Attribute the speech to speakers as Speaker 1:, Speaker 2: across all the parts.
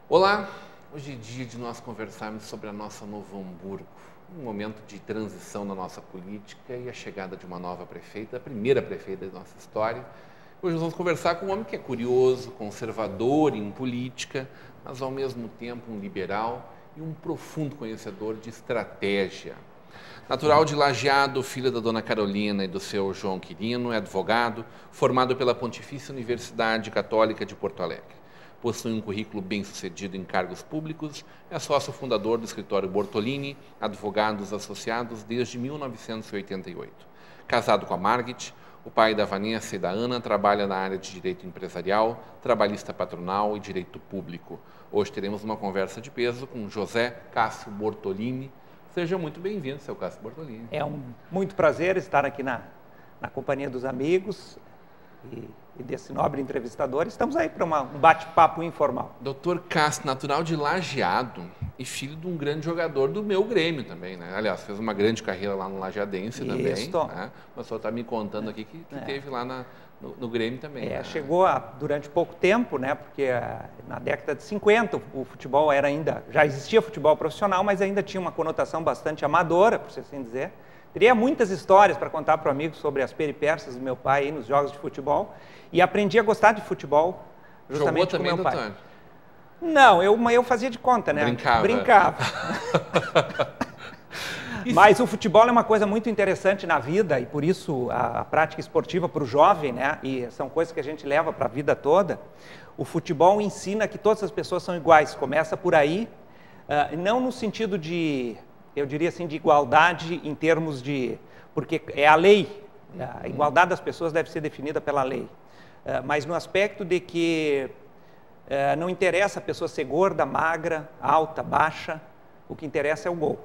Speaker 1: Olá, hoje é dia de nós conversarmos sobre a nossa Novo Hamburgo, um momento de transição na nossa política e a chegada de uma nova prefeita, a primeira prefeita da nossa história. Hoje nós vamos conversar com um homem que é curioso, conservador em política, mas ao mesmo tempo um liberal e um profundo conhecedor de estratégia. Natural de Lajeado, filho da dona Carolina e do seu João Quirino, é advogado, formado pela Pontifícia Universidade Católica de Porto Alegre. Possui um currículo bem-sucedido em cargos públicos, é sócio fundador do escritório Bortolini, advogados associados desde 1988. Casado com a Margit, o pai da Vanessa e da Ana trabalha na área de direito empresarial, trabalhista patronal e direito público. Hoje teremos uma conversa de peso com José Cássio Bortolini. Seja muito bem-vindo, seu Cássio Bortolini.
Speaker 2: É muito prazer estar aqui na companhia dos amigos e desse nobre entrevistador. Estamos aí para um bate-papo informal.
Speaker 1: Doutor Cássio, natural de Lajeado e filho de um grande jogador do meu Grêmio também, né? Aliás, fez uma grande carreira lá no Lajeadense também, né? Mas o senhor está me contando aqui que teve lá no Grêmio também. Né?
Speaker 2: Chegou durante pouco tempo, né? Porque na década de 50 o futebol já existia futebol profissional, mas ainda tinha uma conotação bastante amadora, por assim dizer. Teria muitas histórias para contar para o amigo sobre as peripécias do meu pai aí nos jogos de futebol. E aprendi a gostar de futebol justamente com meu pai.
Speaker 1: Doutor?
Speaker 2: Não, eu fazia de conta, né? Brincava. Mas o futebol é uma coisa muito interessante na vida e por isso a prática esportiva para o jovem, né? E são coisas que a gente leva para a vida toda. O futebol ensina que todas as pessoas são iguais. Começa por aí, não no sentido de, eu diria assim, de igualdade em termos de... Porque é a lei. A igualdade das pessoas deve ser definida pela lei. Mas no aspecto de que não interessa a pessoa ser gorda, magra, alta, baixa, o que interessa é o gol.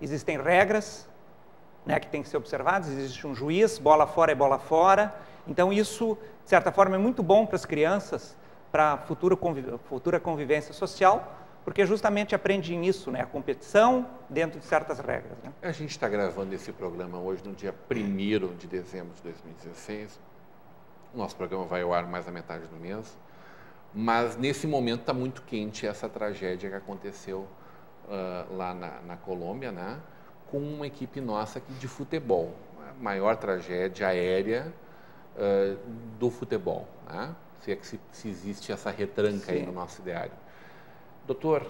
Speaker 2: Existem regras, né, que têm que ser observadas, existe um juiz, bola fora é bola fora. Então isso, de certa forma, é muito bom para as crianças, para a futura convivência social, porque justamente aprendem isso, né, a competição dentro de certas regras. Né?
Speaker 1: A gente está gravando esse programa hoje no dia 1º de dezembro de 2016. O nosso programa vai ao ar mais da metade do mês, mas nesse momento está muito quente essa tragédia que aconteceu lá na Colômbia, né? Com uma equipe nossa aqui de futebol, a maior tragédia aérea do futebol, né? Se é que se existe essa retranca aí no nosso ideário. Doutor,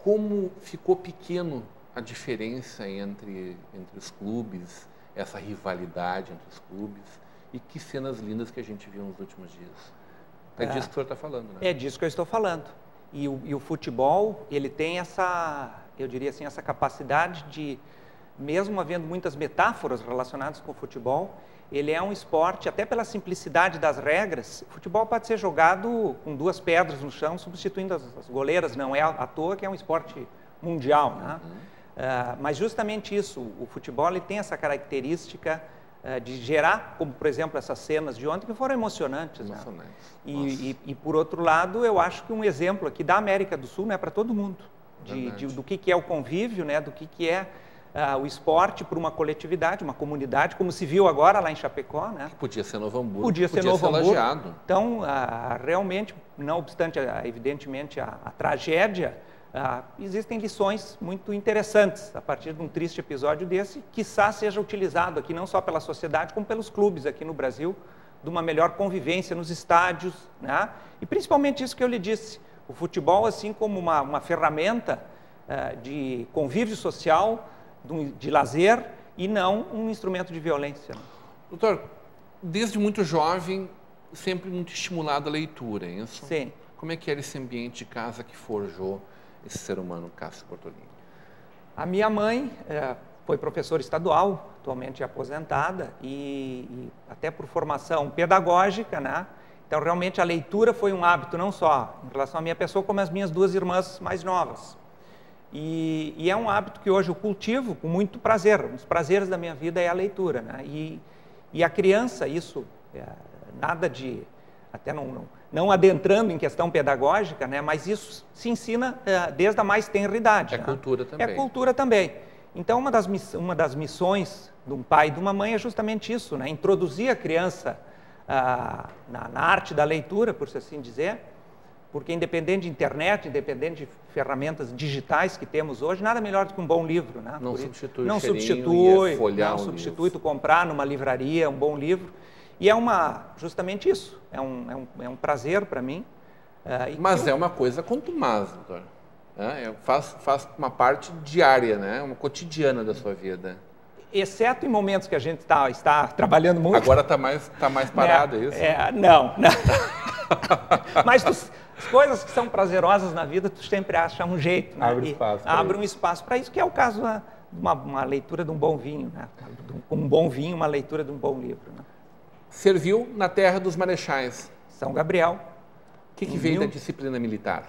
Speaker 1: como ficou pequeno a diferença entre os clubes, essa rivalidade entre os clubes, e que cenas lindas que a gente viu nos últimos dias. É disso que o senhor está falando, né?
Speaker 2: É disso que eu estou falando. E o futebol, ele tem eu diria assim, essa capacidade de, mesmo havendo muitas metáforas relacionadas com o futebol, ele é um esporte, até pela simplicidade das regras, o futebol pode ser jogado com 2 pedras no chão, substituindo as goleiras, não é à toa que é um esporte mundial, né? Mas justamente isso, o futebol ele tem essa característica de gerar, como por exemplo essas cenas de ontem que foram emocionantes. Né? E por outro lado, eu acho que um exemplo aqui da América do Sul, né, para todo mundo, do que é o convívio, né, do que é o esporte para uma coletividade, uma comunidade, como se viu agora lá em Chapecó. Né?
Speaker 1: Podia ser Novo Hamburgo,
Speaker 2: podia ser Novo Hamburgo.
Speaker 1: Lajeado.
Speaker 2: Então, realmente, não obstante, evidentemente, a tragédia, existem lições muito interessantes a partir de um triste episódio desse, quiçá seja utilizado aqui não só pela sociedade, como pelos clubes aqui no Brasil, de uma melhor convivência nos estádios, né? E principalmente isso que eu lhe disse, o futebol assim como uma ferramenta de convívio social, de lazer e não um instrumento de violência. Né?
Speaker 1: Doutor, desde muito jovem, sempre muito estimulado a leitura, é isso?
Speaker 2: Sim.
Speaker 1: Como é que era esse ambiente de casa que forjou esse ser humano, Cássio Bortolini?
Speaker 2: A minha mãe foi professora estadual, atualmente aposentada, e até por formação pedagógica, né? Então, realmente, a leitura foi um hábito não só em relação à minha pessoa, como às minhas 2 irmãs mais novas. E é um hábito que hoje eu cultivo com muito prazer. Um dos prazeres da minha vida é a leitura, né? E a criança, isso, nada de... Até não adentrando em questão pedagógica, né? Mas isso se ensina desde a mais tenra idade.
Speaker 1: É,
Speaker 2: né?
Speaker 1: cultura também.
Speaker 2: É cultura também. Então, uma das missões de um pai e de uma mãe é justamente isso, né? Introduzir a criança na arte da leitura, por assim dizer, porque independente de internet, independente de ferramentas digitais que temos hoje, nada melhor do que um bom livro, né?
Speaker 1: Não substitui
Speaker 2: tu comprar numa livraria um bom livro. E justamente isso, é um prazer para mim.
Speaker 1: Mas é uma coisa contumaz, doutor. Faz uma parte diária, né? Uma cotidiana da sua vida.
Speaker 2: Exceto em momentos que a gente está trabalhando muito.
Speaker 1: Agora está mais parado, é isso?
Speaker 2: Não. Mas as coisas que são prazerosas na vida, tu sempre acha um jeito. Né? Abre um espaço para isso, que é o caso de uma leitura de um bom vinho. Né? Com um bom vinho, uma leitura de um bom livro. Né?
Speaker 1: Serviu na terra dos marechais.
Speaker 2: São Gabriel.
Speaker 1: O que veio da disciplina militar?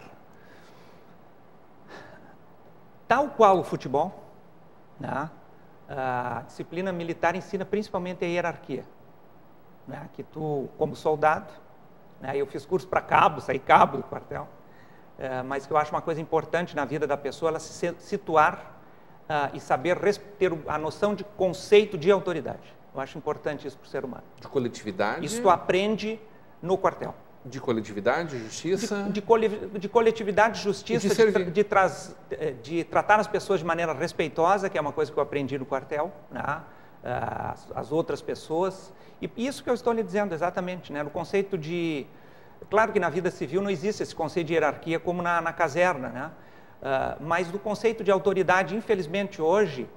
Speaker 2: Tal qual o futebol, né? A disciplina militar ensina principalmente a hierarquia. Né? Que tu, como soldado, né? Eu fiz curso para cabo, saí cabo do quartel, mas que eu acho uma coisa importante na vida da pessoa, ela se situar e saber ter a noção de conceito de autoridade. Eu acho importante isso para o ser humano.
Speaker 1: De coletividade?
Speaker 2: Isso tu aprende no quartel.
Speaker 1: De coletividade, justiça?
Speaker 2: De coletividade, justiça, de tratar as pessoas de maneira respeitosa, que é uma coisa que eu aprendi no quartel, né? As outras pessoas. E isso que eu estou lhe dizendo exatamente, né? No conceito de... Claro que na vida civil não existe esse conceito de hierarquia como na caserna, né? Mas do conceito de autoridade, infelizmente hoje,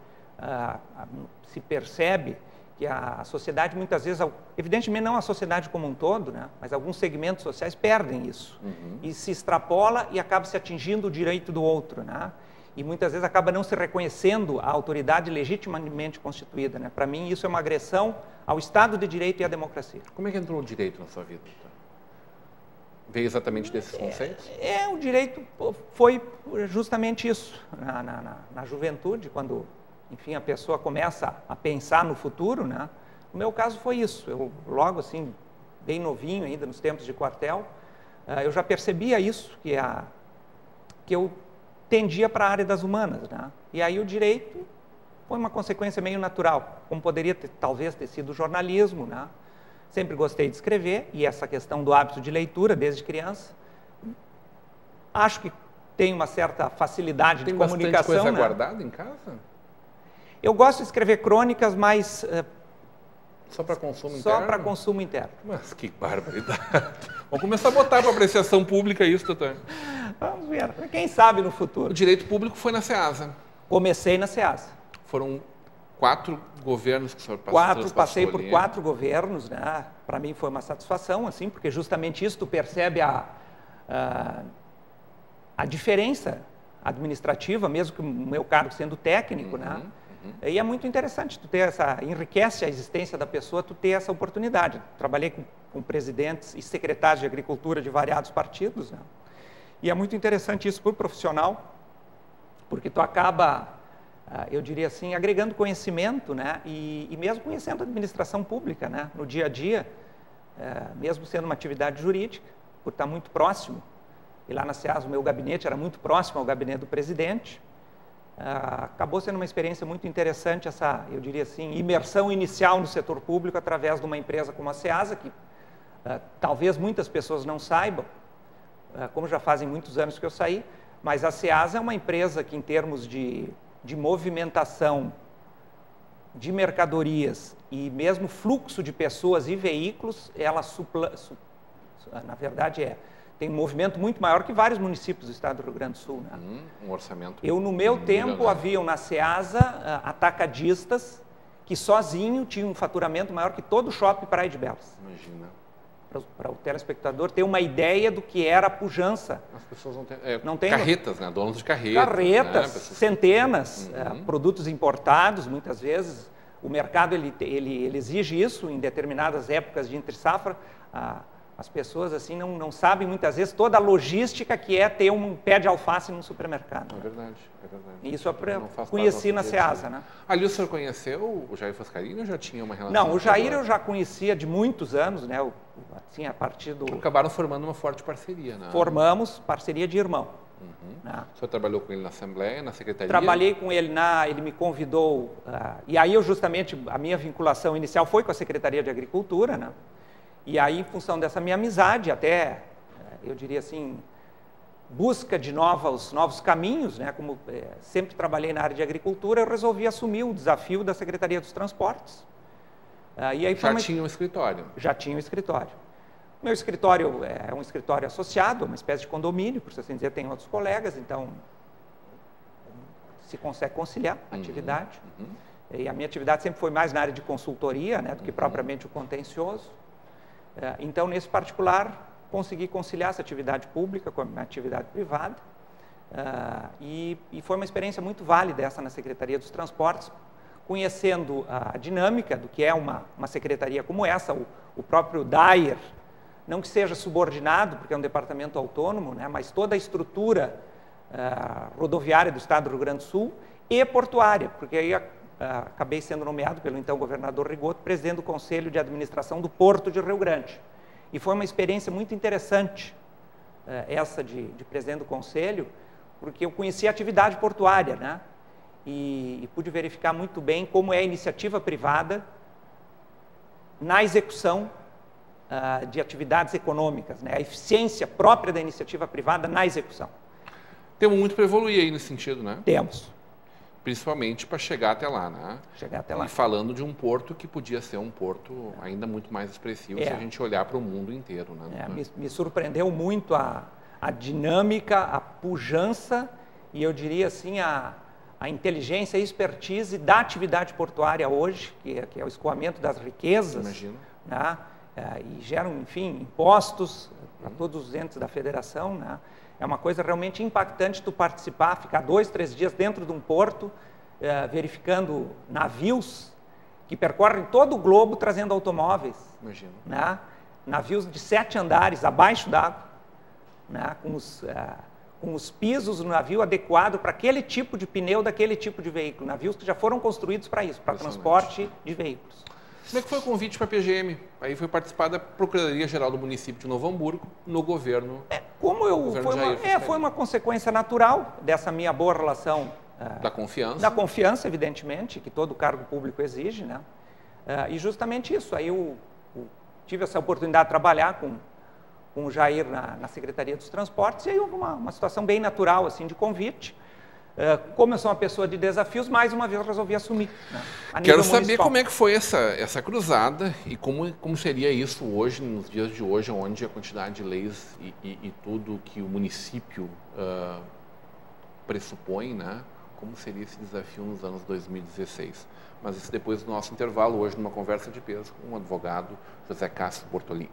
Speaker 2: se percebe que a sociedade muitas vezes, evidentemente não a sociedade como um todo, né, mas alguns segmentos sociais perdem isso. E se extrapola e acaba se atingindo o direito do outro, né? E muitas vezes acaba não se reconhecendo a autoridade legitimamente constituída, né? Para mim isso é uma agressão ao Estado de Direito e à democracia.
Speaker 1: Como é que entrou o direito na sua vida? Veio exatamente desses conceitos?
Speaker 2: O direito foi justamente isso, na juventude, quando... Enfim, a pessoa começa a pensar no futuro, né? No meu caso foi isso. Eu, logo assim, bem novinho ainda, nos tempos de quartel, eu já percebia isso, que eu tendia para a área das humanas, né? E aí o direito foi uma consequência meio natural, como poderia talvez ter sido o jornalismo, né? Sempre gostei de escrever, e essa questão do hábito de leitura desde criança. Acho que tem uma certa facilidade de comunicação.
Speaker 1: Tem bastante coisa
Speaker 2: né?
Speaker 1: guardada em casa?
Speaker 2: Eu gosto de escrever crônicas, mas...
Speaker 1: Só para consumo interno?
Speaker 2: Só para consumo interno.
Speaker 1: Mas que barbaridade. Vamos começar a botar para apreciação pública isso, doutor.
Speaker 2: Vamos ver. Quem sabe no futuro.
Speaker 1: O direito público foi na SEASA.
Speaker 2: Comecei na SEASA.
Speaker 1: Foram 4 governos que o senhor passou?
Speaker 2: Passei por 4 governos, né? Para mim foi uma satisfação, assim, porque justamente isso tu percebe a diferença administrativa, mesmo que o meu cargo sendo técnico, né? E é muito interessante tu ter enriquece a existência da pessoa, tu ter essa oportunidade. Trabalhei com presidentes e secretários de agricultura de variados partidos, né? E é muito interessante isso para o profissional, porque tu acaba, eu diria assim, agregando conhecimento, né? E mesmo conhecendo a administração pública, né? No dia a dia, mesmo sendo uma atividade jurídica, por estar muito próximo. E lá na SEASA o meu gabinete era muito próximo ao gabinete do presidente. Acabou sendo uma experiência muito interessante essa, eu diria assim, imersão inicial no setor público através de uma empresa como a SEASA, que talvez muitas pessoas não saibam, como já fazem muitos anos que eu saí, mas a SEASA é uma empresa que, em termos de movimentação de mercadorias e mesmo fluxo de pessoas e veículos, ela na verdade tem um movimento muito maior que vários municípios do estado do Rio Grande do Sul. Né?
Speaker 1: Um orçamento.
Speaker 2: No meu tempo, haviam na SEASA atacadistas que sozinho tinham um faturamento maior que todo o shopping Praia de Belas.
Speaker 1: Imagina.
Speaker 2: Para o telespectador ter uma ideia do que era a pujança.
Speaker 1: As pessoas não têm carretas, né? Donos de carretas.
Speaker 2: Carretas, né? Centenas, produtos importados, muitas vezes. O mercado ele exige isso em determinadas épocas de entre-safra. As pessoas assim não sabem muitas vezes toda a logística que é ter um pé de alface num supermercado.
Speaker 1: É verdade, é verdade.
Speaker 2: E isso eu conheci na Ceasa, né?
Speaker 1: Ali o senhor conheceu o Jair Foscarini ou já tinha uma relação?
Speaker 2: Não, o Jair eu já conhecia de muitos anos, né? Assim, a partir do...
Speaker 1: Acabaram formando uma forte parceria, né?
Speaker 2: Formamos parceria de irmão. Né?
Speaker 1: O senhor trabalhou com ele na Assembleia, na Secretaria?
Speaker 2: Trabalhei com ele, ele me convidou, e aí eu justamente, a minha vinculação inicial foi com a Secretaria de Agricultura, né? E aí, em função dessa minha amizade, até, eu diria assim, busca de novos caminhos, né? Como sempre trabalhei na área de agricultura, eu resolvi assumir o desafio da Secretaria dos Transportes. E aí
Speaker 1: tinha um escritório?
Speaker 2: Já tinha um escritório. Meu escritório é um escritório associado, uma espécie de condomínio, por assim dizer, tem outros colegas, então se consegue conciliar a atividade. E a minha atividade sempre foi mais na área de consultoria, né, do que propriamente o contencioso. Então, nesse particular, consegui conciliar essa atividade pública com a minha atividade privada. E foi uma experiência muito válida essa na Secretaria dos Transportes, conhecendo a dinâmica do que é uma secretaria como essa, o próprio DAIR, não que seja subordinado, porque é um departamento autônomo, né, mas toda a estrutura rodoviária do Estado do Rio Grande do Sul e portuária, porque aí acabei sendo nomeado pelo então governador Rigoto, presidente do Conselho de Administração do Porto de Rio Grande. E foi uma experiência muito interessante, essa de presidente do Conselho, porque eu conheci a atividade portuária, né? E pude verificar muito bem como é a iniciativa privada na execução de atividades econômicas, né? A eficiência própria da iniciativa privada na execução.
Speaker 1: Temos muito para evoluir aí nesse sentido, né?
Speaker 2: Temos.
Speaker 1: Principalmente para chegar até lá, né?
Speaker 2: Chegar até lá.
Speaker 1: E falando de um porto que podia ser um porto ainda muito mais expressivo se a gente olhar para o mundo inteiro, né?
Speaker 2: Me surpreendeu muito a dinâmica, a pujança e eu diria assim a inteligência e expertise da atividade portuária hoje, que é o escoamento das riquezas.
Speaker 1: Imagino.
Speaker 2: Né? E geram, enfim, impostos para todos os entes da federação, né? É uma coisa realmente impactante tu participar, ficar 2, 3 dias dentro de um porto, verificando navios que percorrem todo o globo trazendo automóveis.
Speaker 1: Imagino.
Speaker 2: Né? Navios de 7 andares abaixo d'água, né? Com os pisos do navio adequado para aquele tipo de pneu daquele tipo de veículo. Navios que já foram construídos para isso, para transporte de veículos.
Speaker 1: Como é que foi o convite para a PGM? Aí foi participar da Procuradoria-Geral do município de Novo Hamburgo, no governo.
Speaker 2: Foi uma consequência natural dessa minha boa relação.
Speaker 1: Da confiança.
Speaker 2: Da confiança, evidentemente, que todo cargo público exige, né? E justamente isso. Aí eu tive essa oportunidade de trabalhar com o Jair na Secretaria dos Transportes e aí houve uma situação bem natural, assim, de convite. Como eu sou uma pessoa de desafios, mais uma vez eu resolvi assumir. Né,
Speaker 1: Quero saber como é que foi essa cruzada e como seria isso hoje, nos dias de hoje, onde a quantidade de leis e tudo que o município pressupõe, né? Como seria esse desafio nos anos 2016. Mas isso depois do nosso intervalo, hoje numa conversa de peso com o advogado José Cássio Bortolini.